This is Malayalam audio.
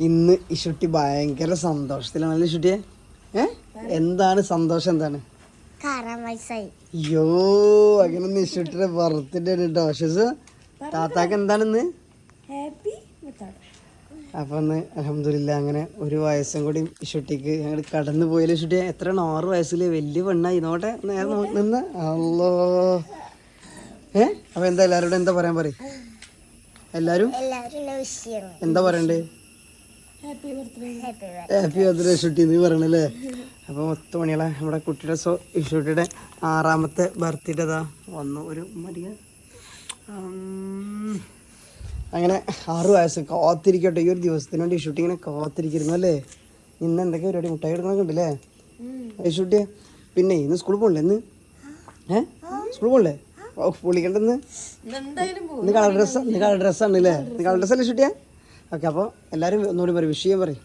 ഇന്ന് ഇഷുട്ടി ഭയങ്കര സന്തോഷത്തിലാണല്ലേ ഇഷുട്ടിയെ? എന്താണ് സന്തോഷം? എന്താണ്? അയ്യോ, അങ്ങനെ ഇഷുട്ടിയുടെ ബർത്ത്ഡേ ആണ് കേട്ടോ. ഷെസ് താത്താക്ക് എന്താണിന്ന്? അപ്പൊ ഒന്ന് അൽഹംദുലില്ലാ അങ്ങനെ ഒരു വയസ്സും കൂടി ഇഷുട്ടിക്ക് ഞങ്ങൾ കടന്നു പോയാലും ഇഷുട്ടിയെ എത്രയാണ്? 6 വയസ്സില് വലിയ പെണ്ണായി. നോട്ടെ നേരെ നിന്ന് അല്ലോ. അപ്പൊ എന്താ എല്ലാവരോടും എന്താ പറയാൻ പറയും? എല്ലാരും എന്താ പറയണ്ടേ? ഹാപ്പി ബർത്ത്ഡേ ഇഷുട്ടി നീ പറയണല്ലേ? അപ്പോൾ 10 മണികളെ നമ്മുടെ കുട്ടിയുടെ ഇഷുട്ടിയുടെ 6ാമത്തെ ബർത്ത്ഡേതാ വന്നു. ഒരു മരിയ അങ്ങനെ 6 വയസ്സ് കാത്തിരിക്കട്ടെ. ഈ ഒരു ദിവസത്തിന് വേണ്ടി ഇഷുട്ടി ഇങ്ങനെ കാത്തിരിക്കുന്നു അല്ലേ? ഇന്ന് എന്തൊക്കെ പരിപാടി? മുട്ടായി എടുക്കണൊക്കെ ഉണ്ടല്ലേ ഇഷുട്ടിയെ? പിന്നെ ഇന്ന് സ്കൂളിൽ പോകണില്ലേ? ഇന്ന് സ്കൂളിൽ പോകണില്ലേ? പൊളിക്കണ്ടെന്ന്. ഇന്ന് കളർ ഡ്രസ്സാണ് അല്ലേ? കളർ ഡ്രസ്സല്ലേ ഇഷുട്ടിയെ? ഓക്കെ, അപ്പോൾ എല്ലാവരും ഒന്നുകൂടി പറയും വിഷയം പറയും.